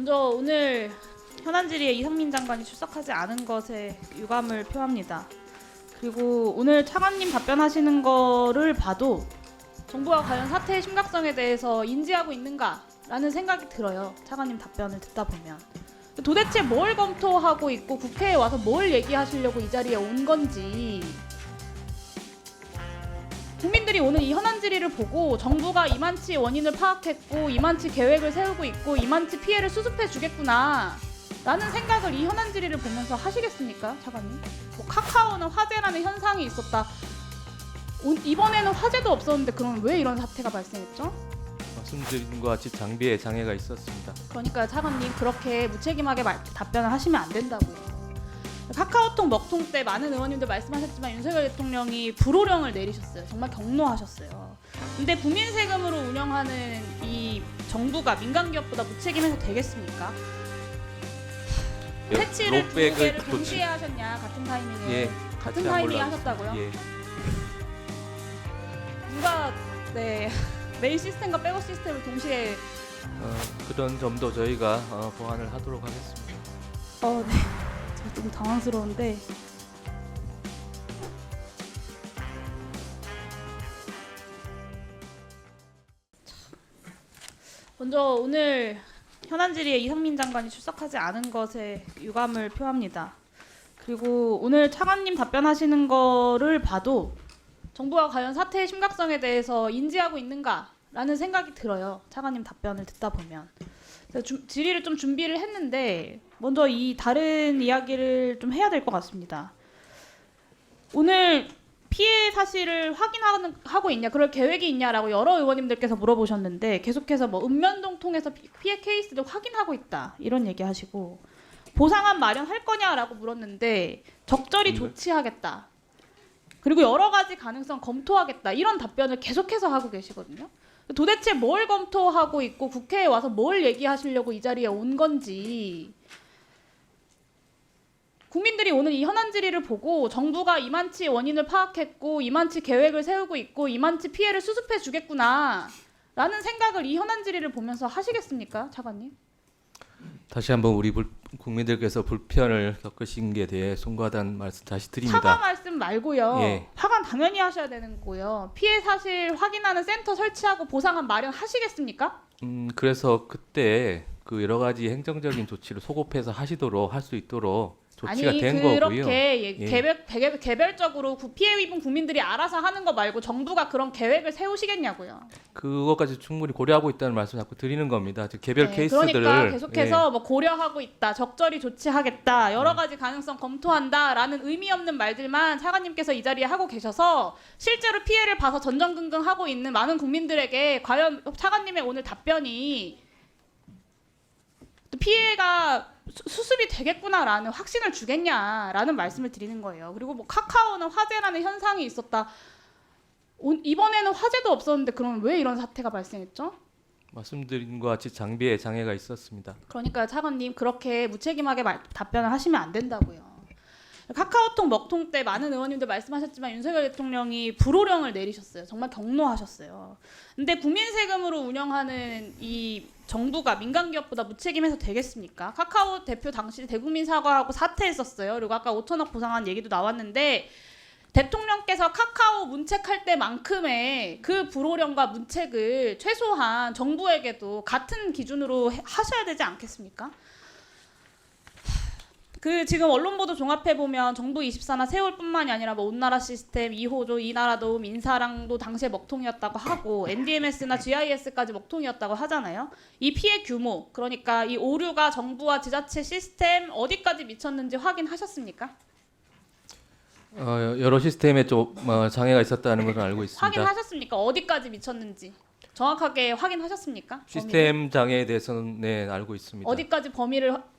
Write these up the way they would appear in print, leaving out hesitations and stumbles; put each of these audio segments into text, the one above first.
먼저 오늘 현안 질의에 이상민 장관이 출석하지 않은 것에 유감을 표합니다. 그리고 오늘 차관님 답변하시는 거를 봐도 정부가 과연 사태의 심각성에 대해서 인지하고 있는가라는 생각이 들어요. 차관님 답변을 듣다 보면. 도대체 뭘 검토하고 있고 국회에 와서 뭘 얘기하시려고 이 자리에 온 건지, 국민들이 오늘 이 현안 질의를 보고 정부가 이만치 원인을 파악했고 이만치 계획을 세우고 있고 이만치 피해를 수습해 주겠구나 라는 생각을 이 현안 질의를 보면서 하시겠습니까, 차관님? 뭐 카카오는 화재라는 현상이 있었다. 이번에는 화재도 없었는데 그럼 왜 이런 사태가 발생했죠? 말씀드린 것 같이 장비에 장애가 있었습니다. 그러니까 차관님, 그렇게 무책임하게 답변을 하시면 안 된다고요. 카카오톡 먹통 때 많은 의원님들 말씀하셨지만 윤석열 대통령이 불호령을 내리셨어요. 정말 경로하셨어요. 근데 국민 세금으로 운영하는 이 정부가 민간 기업보다 무책임해서 되겠습니까? 패치를 두 개를 동시에 하셨냐, 같은 타이밍에? 예, 같은 타이밍에 하셨다고요? 예. 누가 메일 시스템과 백업 시스템을 동시에 그런 점도 저희가 보완을 하도록 하겠습니다. 네. 제가 좀 당황스러운데 먼저 오늘 현안 질의에 이상민 장관이 출석하지 않은 것에 유감을 표합니다. 그리고 오늘 차관님 답변하시는 거를 봐도 정부가 과연 사태의 심각성에 대해서 인지하고 있는가라는 생각이 들어요. 차관님 답변을 듣다 보면. 질의를 좀 준비를 했는데 먼저 이 다른 이야기를 좀 해야 될 것 같습니다. 오늘 피해 사실을 확인하고 있냐, 그럴 계획이 있냐라고 여러 의원님들께서 물어보셨는데 계속해서 뭐 읍면동 통해서 피해 케이스를 확인하고 있다 이런 얘기하시고, 보상안 마련할 거냐라고 물었는데 적절히 조치하겠다, 그리고 여러 가지 가능성 검토하겠다 이런 답변을 계속해서 하고 계시거든요. 도대체 뭘 검토하고 있고 국회에 와서 뭘 얘기하시려고 이 자리에 온 건지, 국민들이 오늘 이 현안 질의를 보고 정부가 이만치 원인을 파악했고 이만치 계획을 세우고 있고 이만치 피해를 수습해 주겠구나 라는 생각을 이 현안 질의를 보면서 하시겠습니까, 차관님? 다시 한번 우리 국민들께서 불편을 겪으신 게 대해 송구하다는 말씀 다시 드립니다. 사과 말씀 말고요. 예. 사과는 당연히 하셔야 되는 거고요. 피해 사실 확인하는 센터 설치하고 보상안 마련하시겠습니까? 그래서 그때 그 여러 가지 행정적인 조치를 소급해서 하시도록 할 수 있도록 조치가 된 거고요. 그렇게 개별적으로 피해 입은 국민들이 알아서 하는 거 말고 정부가 그런 계획을 세우시겠냐고요. 그것까지 충분히 고려하고 있다는 말씀 자꾸 드리는 겁니다. 즉 개별 케이스들을 그러니까 계속해서 뭐 고려하고 있다, 적절히 조치하겠다, 여러 가지 가능성 검토한다라는 의미 없는 말들만 차관님께서 이 자리에 하고 계셔서 실제로 피해를 봐서 전전긍긍하고 있는 많은 국민들에게 과연 차관님의 오늘 답변이 또 피해가 수습이 되겠구나라는 확신을 주겠냐라는 말씀을 드리는 거예요. 그리고 뭐 카카오는 화재라는 현상이 있었다. 이번에는 화재도 없었는데 그럼 왜 이런 사태가 발생했죠? 말씀드린 것 같이 장비에 장애가 있었습니다. 그러니까 차관님, 그렇게 무책임하게 답변을 하시면 안 된다고요. 카카오톡 먹통 때 많은 의원님들 말씀하셨지만 윤석열 대통령이 불호령을 내리셨어요. 정말 경로하셨어요. 근데 국민 세금으로 운영하는 이 정부가 민간 기업보다 무책임해서 되겠습니까? 카카오 대표 당시 대국민 사과하고 사퇴했었어요. 그리고 아까 5천억 보상한 얘기도 나왔는데 대통령께서 카카오 문책할 때만큼의 그 불호령과 문책을 최소한 정부에게도 같은 기준으로 하셔야 되지 않겠습니까? 지금 언론 보도 종합해 보면 정부 24나 세월뿐만이 아니라 뭐 온나라 시스템, 2호조, 이나라도, 민사랑도 당시에 먹통이었다고 하고 NDMS나 GIS까지 먹통이었다고 하잖아요. 이 피해 규모, 그러니까 이 오류가 정부와 지자체 시스템 어디까지 미쳤는지 확인하셨습니까? 여러 시스템에 좀 장애가 있었다는 것은 알고 있습니다. 확인하셨습니까? 어디까지 미쳤는지 정확하게 확인하셨습니까? 시스템 장애에 대해서는 네, 알고 있습니다. 어디까지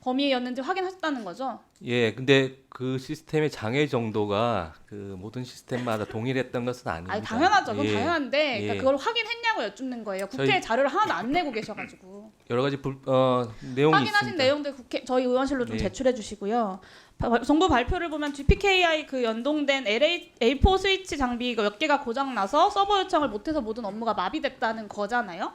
범위였는지 확인하셨다는 거죠? 예, 근데 그 시스템의 장애 정도가 그 모든 시스템마다 동일했던 것은 아닙니다. 아니, 당연하죠. 그건 예, 당연한데 예. 그러니까 그걸 확인했냐고 여쭙는 거예요. 국회에 자료를 하나도 안 내고 계셔가지고. 여러 가지 내용이 확인하신 있습니다. 내용들 저희 의원실로 좀 예. 제출해 주시고요. 정부 발표를 보면 GPKI 그 연동된 A4 스위치 장비 몇 개가 고장 나서 서버 요청을 못해서 모든 업무가 마비됐다는 거잖아요.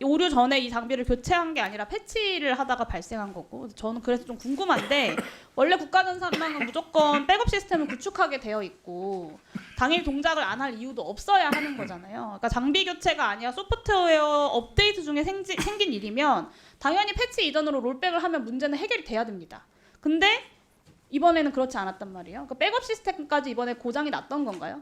오류 전에 이 장비를 교체한 게 아니라 패치를 하다가 발생한 거고 저는 그래서 좀 궁금한데 원래 국가전산망은 무조건 백업 시스템을 구축하게 되어 있고 당일 동작을 안 할 이유도 없어야 하는 거잖아요. 그러니까 장비 교체가 아니라 소프트웨어 업데이트 중에 생긴 일이면 당연히 패치 이전으로 롤백을 하면 문제는 해결이 돼야 됩니다. 근데 이번에는 그렇지 않았단 말이에요. 그러니까 백업 시스템까지 이번에 고장이 났던 건가요?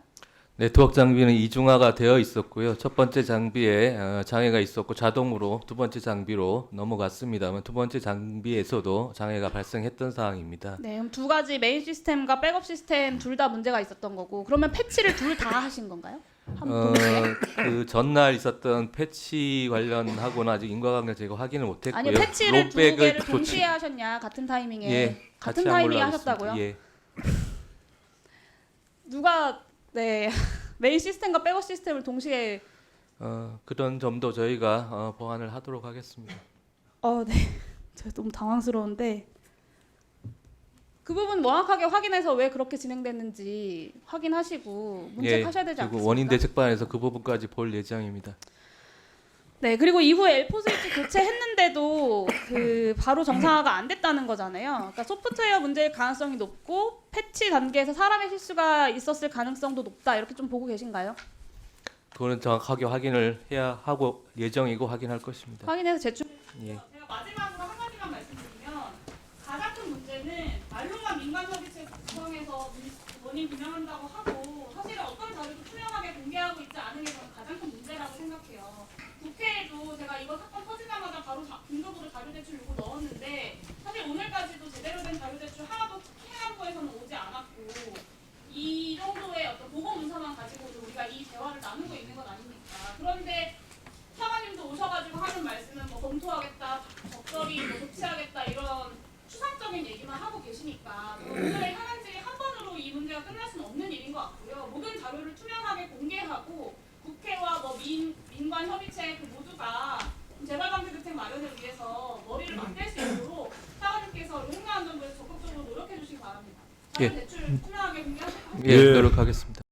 네트워크 장비는 이중화가 되어 있었고요. 첫 번째 장비에 장애가 있었고 자동으로 두 번째 장비로 넘어갔습니다만 두 번째 장비에서도 장애가 발생했던 상황입니다. 네, 그럼 두 가지 메인 시스템과 백업 시스템 둘 다 문제가 있었던 거고 그러면 패치를 둘 다 하신 건가요? 한 동시에? 그 전날 있었던 패치 관련하고는 아직 인과관계 제가 확인을 못했고요. 아니요, 패치를 두 개를 조치- 동시에 하셨냐 같은 타이밍에 예, 같은 같이 한 타이밍에 걸로 알고 하셨다고요? 있습니다. 예. 누가 네 메인 시스템과 백업 시스템을 동시에 그런 점도 저희가 보완을 하도록 하겠습니다. 네, 제가 너무 당황스러운데 그 부분 명확하게 확인해서 왜 그렇게 진행됐는지 확인하시고 문책하셔야 되지 그리고 않겠습니까? 원인 대책반에서 그 부분까지 볼 예정입니다. 네, 그리고 이후에 L4 스위치 교체했는데도 그 바로 정상화가 안 됐다는 거잖아요. 그러니까 소프트웨어 문제일 가능성이 높고 패치 단계에서 사람의 실수가 있었을 가능성도 높다 이렇게 좀 보고 계신가요? 그거는 정확하게 확인을 해야 하고 예정이고 확인할 것입니다. 확인해서 제출. 예. 제가 마지막으로 한 가지만 말씀드리면 가장 큰 문제는 말로만 민간 서비스 구성해서 원인 규명한다고 하고 사실은 어떤 자료도 투명하게 공개하고 있지 않은 게 저는 가장 큰 문제라고 생각해요. 국회에도 제가 이거 사건 터지자마자 바로 긴급으로 자료 제출 요구 넣었는데 사실 오늘까지도 제대로 된 자료 제출 하나도 행안부에서는 오지 않았고 이 정도의 어떤 보고 문서만 가지고도 우리가 이 대화를 나누고 있는 건 아닙니까? 그런데 차관님도 오셔가지고 하는 말씀은 뭐 검토하겠다, 적절히 뭐 조치하겠다 이런 추상적인 얘기만 하고 계시니까 오늘의 현안질이 한 번으로 이 문제가 끝날 수는 없는 일인 것 같고요. 모든 자료를 투명하게 공개하고 국회와 뭐 민관 협의체 그 모두가 재발 방지 대책 마련을 위해서 머리를 맞댈 수 있도록 차관님께서 행정안전부에서 적극적으로 노력해 주시기 바랍니다. 예. 대출 투명하게 공개하시고 예, 노력하겠습니다.